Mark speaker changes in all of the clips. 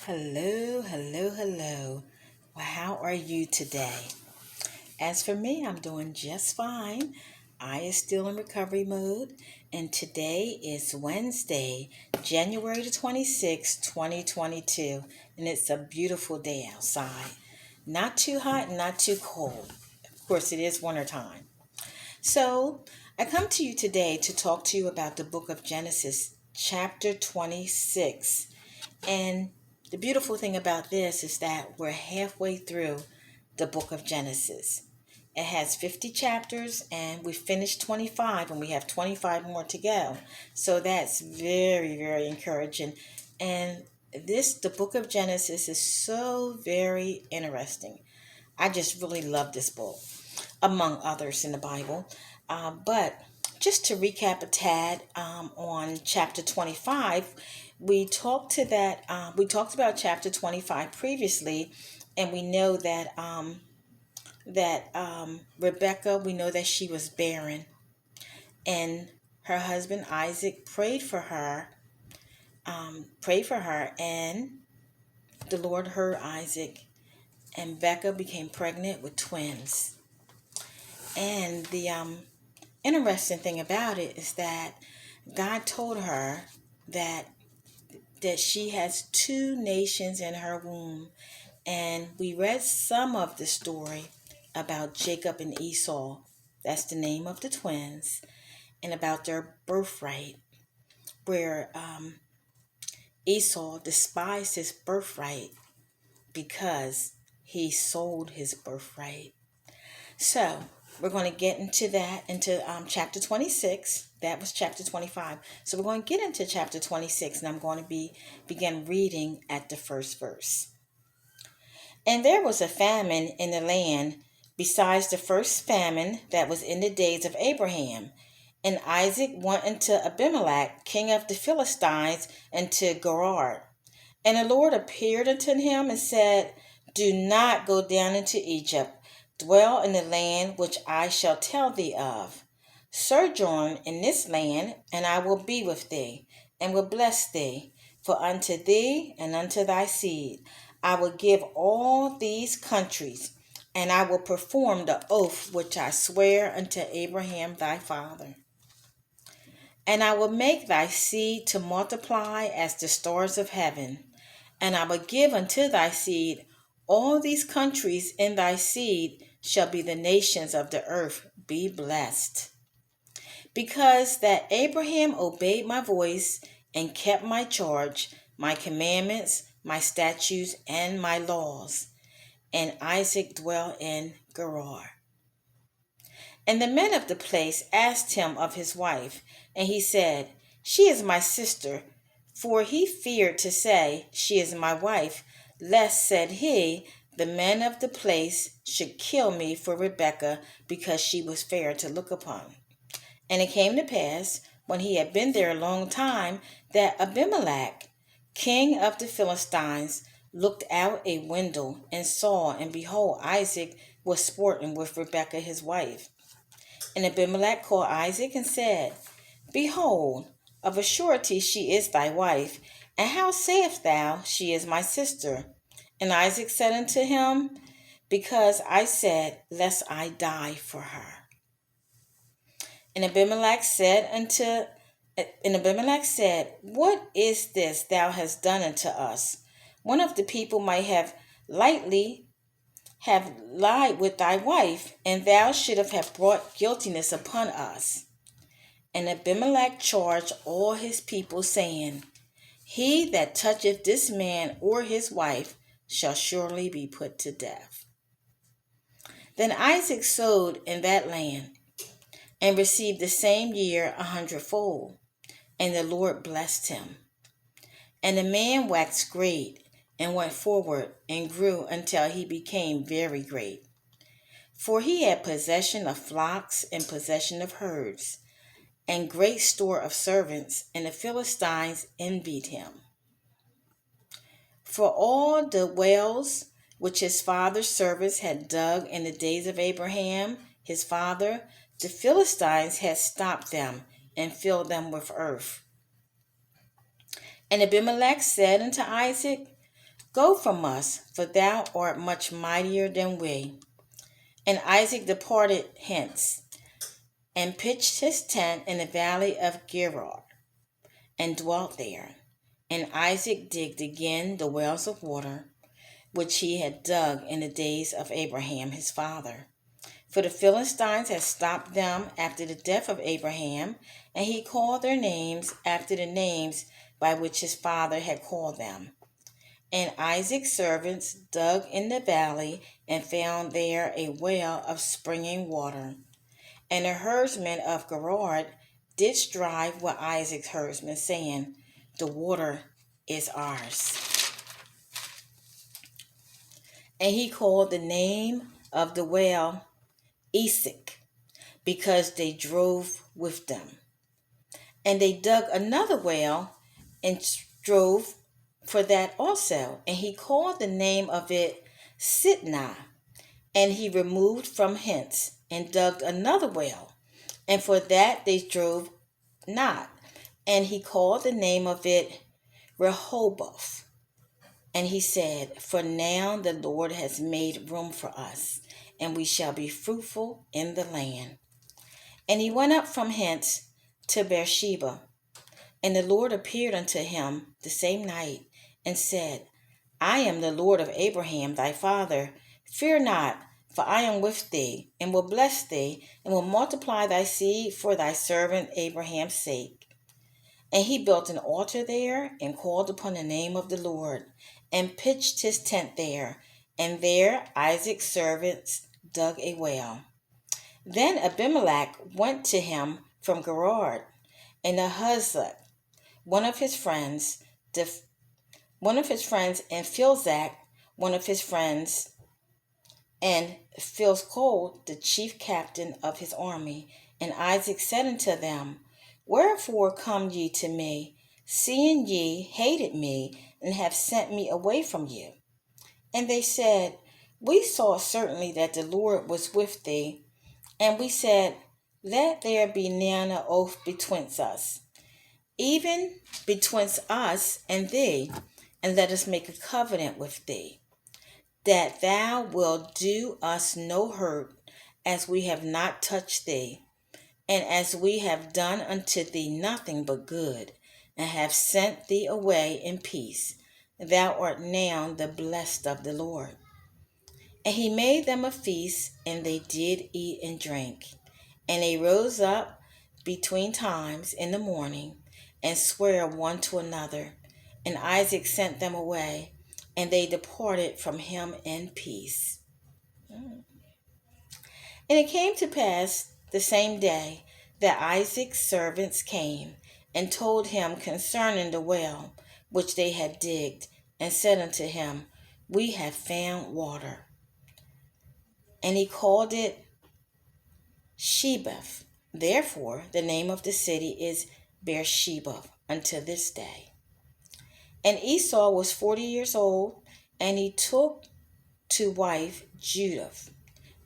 Speaker 1: Hello, hello, hello. Well, how are you today? As for me, I'm doing just fine. I is still in recovery mode, and today is Wednesday, January the 26th, 2022, and it's a beautiful day outside. Not too hot, not too cold. Of course, it is wintertime. So, I come to you today to talk to you about the book of Genesis, chapter 26. And the beautiful thing about this is that we're halfway through the book of Genesis. It has 50 chapters and we finished 25 and we have 25 more to go. So that's very, very encouraging. And the book of Genesis is so very interesting. I just really love this book, among others in the Bible. But just to recap a tad on chapter 25, we talked about chapter 25 previously, and we know that Rebecca, we know that she was barren, and her husband Isaac prayed for her, and the Lord heard Isaac, and Rebecca became pregnant with twins. And the interesting thing about it is that God told her that she has two nations in her womb. And we read some of the story about Jacob and Esau. That's the name of the twins. And about their birthright, where Esau despised his birthright because he sold his birthright. So we're going to get into chapter 26. That was chapter 25. So we're going to get into chapter 26, and I'm going to begin reading at the first verse. And there was a famine in the land besides the first famine that was in the days of Abraham. And Isaac went unto Abimelech, king of the Philistines, into Gerar. And the Lord appeared unto him and said, Do not go down into Egypt. Dwell in the land which I shall tell thee of. Sojourn in this land, and I will be with thee, and will bless thee. For unto thee and unto thy seed I will give all these countries, and I will perform the oath which I swear unto Abraham thy father. And I will make thy seed to multiply as the stars of heaven, and I will give unto thy seed all these countries, in thy seed shall be the nations of the earth. Be blessed. Because that Abraham obeyed my voice and kept my charge, my commandments, my statutes, and my laws. And Isaac dwelt in Gerar. And the men of the place asked him of his wife, and he said, She is my sister. For he feared to say, She is my wife, lest, said he, the men of the place should kill me for Rebekah, because she was fair to look upon. And it came to pass, when he had been there a long time, that Abimelech, king of the Philistines, looked out a window and saw, and behold, Isaac was sporting with Rebekah his wife. And Abimelech called Isaac and said, Behold, of a surety she is thy wife, and how sayest thou, She is my sister? And Isaac said unto him, Because I said, Lest I die for her. And Abimelech said, What is this thou hast done unto us? One of the people might have lied with thy wife, and thou shouldst have brought guiltiness upon us. And Abimelech charged all his people, saying, He that toucheth this man or his wife shall surely be put to death. Then Isaac sowed in that land, and received the same year 100-fold, and the Lord blessed him. And the man waxed great, and went forward, and grew until he became very great. For he had possession of flocks, and possession of herds, and great store of servants, and the Philistines envied him. For all the wells which his father's servants had dug in the days of Abraham, his father, the Philistines had stopped them, and filled them with earth. And Abimelech said unto Isaac, Go from us, for thou art much mightier than we. And Isaac departed hence, and pitched his tent in the valley of Gerar, and dwelt there. And Isaac digged again the wells of water, which he had dug in the days of Abraham his father. For the Philistines had stopped them after the death of Abraham, and he called their names after the names by which his father had called them. And Isaac's servants dug in the valley and found there a well of springing water. And the herdsmen of Gerar did strive with Isaac's herdsmen, saying, the water is ours. And he called the name of the well Esek, because they drove with them. And they dug another well and strove for that also. And he called the name of it Sitnah. And he removed from hence and dug another well. And for that they drove not. And he called the name of it Rehoboth. And he said, for now the Lord has made room for us, and we shall be fruitful in the land. And he went up from hence to Beersheba. And the Lord appeared unto him the same night, and said, I am the Lord of Abraham thy father. Fear not, for I am with thee, and will bless thee, and will multiply thy seed for thy servant Abraham's sake. And he built an altar there, and called upon the name of the Lord, and pitched his tent there. And there Isaac's servants dug a well. Then Abimelech went to him from Gerar, and Ahuzzath, one of his friends, and Philzach, one of his friends, and Philskol, the chief captain of his army. And Isaac said unto them, wherefore come ye to me, seeing ye hated me, and have sent me away from you? And they said, we saw certainly that the Lord was with thee, and we said, let there be now an oath betwixt us, even betwixt us and thee, and let us make a covenant with thee, that thou wilt do us no hurt, as we have not touched thee, and as we have done unto thee nothing but good, and have sent thee away in peace. Thou art now the blessed of the Lord. And he made them a feast, and they did eat and drink. And they rose up between times in the morning, and sware one to another. And Isaac sent them away, and they departed from him in peace. And it came to pass the same day that Isaac's servants came and told him concerning the well which they had digged, and said unto him, we have found water. And he called it Shebeth. Therefore the name of the city is Beersheba unto this day. And Esau was 40 years old, and he took to wife Judith,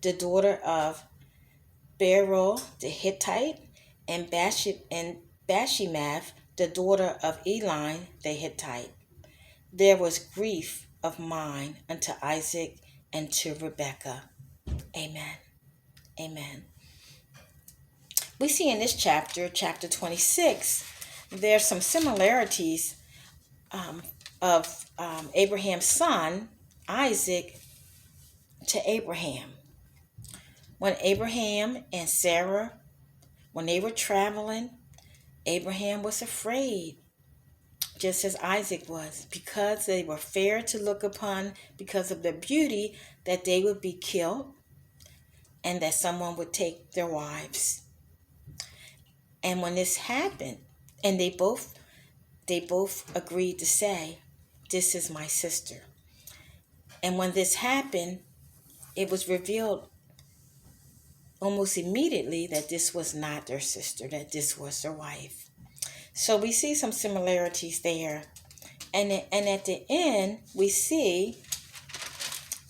Speaker 1: the daughter of Beryl the Hittite, and Bashemath, the daughter of Elon the Hittite. There was grief of mind unto Isaac and to Rebekah. Amen. Amen. We see in this chapter 26, there's some similarities of Abraham's son, Isaac, to Abraham. When Abraham and Sarah, when they were traveling, Abraham was afraid, just as Isaac was, because they were fair to look upon, because of their beauty, that they would be killed and that someone would take their wives. And when this happened, and they both agreed to say, this is my sister. And when this happened, it was revealed almost immediately that this was not their sister, that this was their wife. So we see some similarities there. And at the end, we see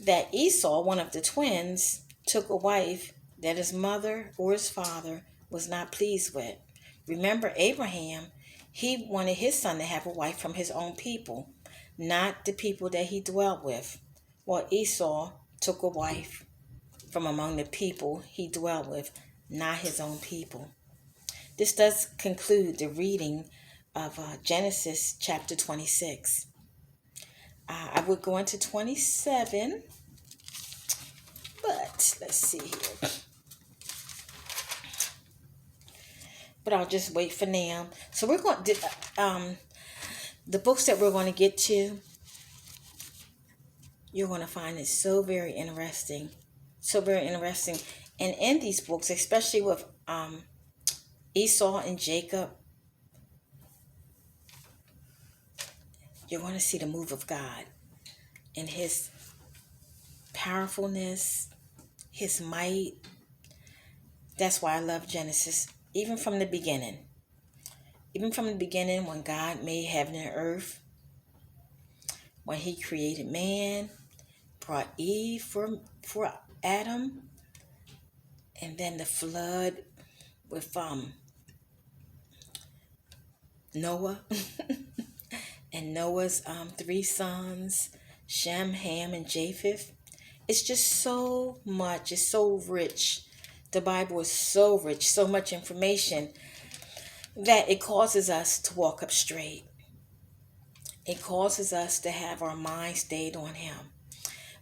Speaker 1: that Esau, one of the twins, took a wife that his mother or his father was not pleased with. Remember, Abraham, he wanted his son to have a wife from his own people. not the people that he dwelt with. Well, Esau took a wife from among the people he dwelt with, not his own people. This does conclude the reading of Genesis chapter 26. I would go into 27, but let's see here. But I'll just wait for now. So we're going to, the books that we're going to get to, you're going to find it so very interesting. So very interesting. And in these books, especially with Esau and Jacob, you're going to see the move of God and his powerfulness, his might. That's why I love Genesis, even from the beginning. Even from the beginning, when God made heaven and earth, when he created man, brought Eve for Adam, and then the flood with Noah and Noah's 3 sons, Shem, Ham, and Japheth. It's just so much. It's so rich. The Bible is so rich, so much information that it causes us to walk up straight. It causes us to have our mind stayed on him.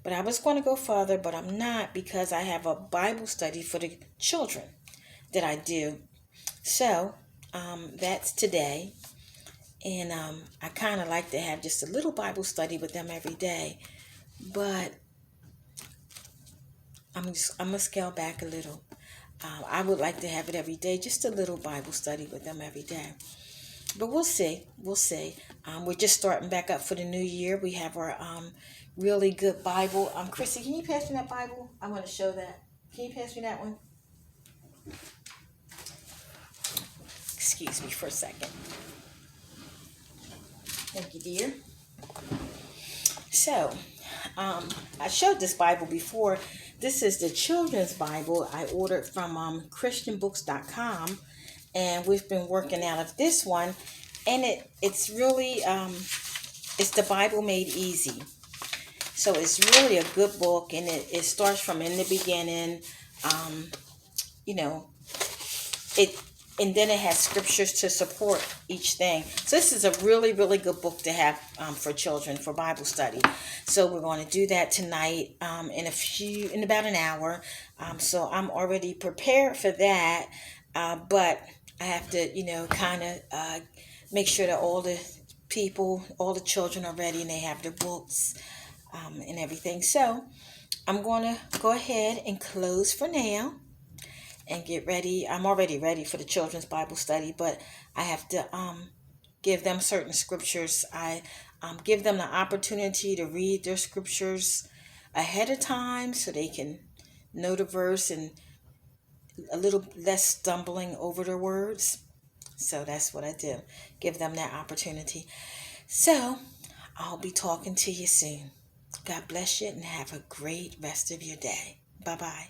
Speaker 1: But I was going to go further, but I'm not, because I have a Bible study for the children that I do. So that's today. And I kind of like to have just a little Bible study with them every day. But I'm going to scale back a little. I would like to have it every day, just a little Bible study with them every day. But we'll see. We'll see. We're just starting back up for the new year. We have our really good Bible. Chrissy, can you pass me that Bible? I want to show that. Can you pass me that one? Excuse me for a second. Thank you, dear. So, I showed this Bible before. This is the children's Bible I ordered from christianbooks.com. And we've been working out of this one. And it's really, it's the Bible made easy. So it's really a good book. And it starts from in the beginning. And then it has scriptures to support each thing. So this is a really, really good book to have for children, for Bible study. So we're going to do that tonight in about an hour. So I'm already prepared for that. But I have to, kind of make sure that all the children are ready and they have their books and everything. So I'm going to go ahead and close for now and get ready. I'm already ready for the children's Bible study, but I have to give them certain scriptures. I give them the opportunity to read their scriptures ahead of time so they can know the verse and a little less stumbling over their words. So that's what I do. Give them that opportunity. So I'll be talking to you soon. God bless you and have a great rest of your day. Bye-bye.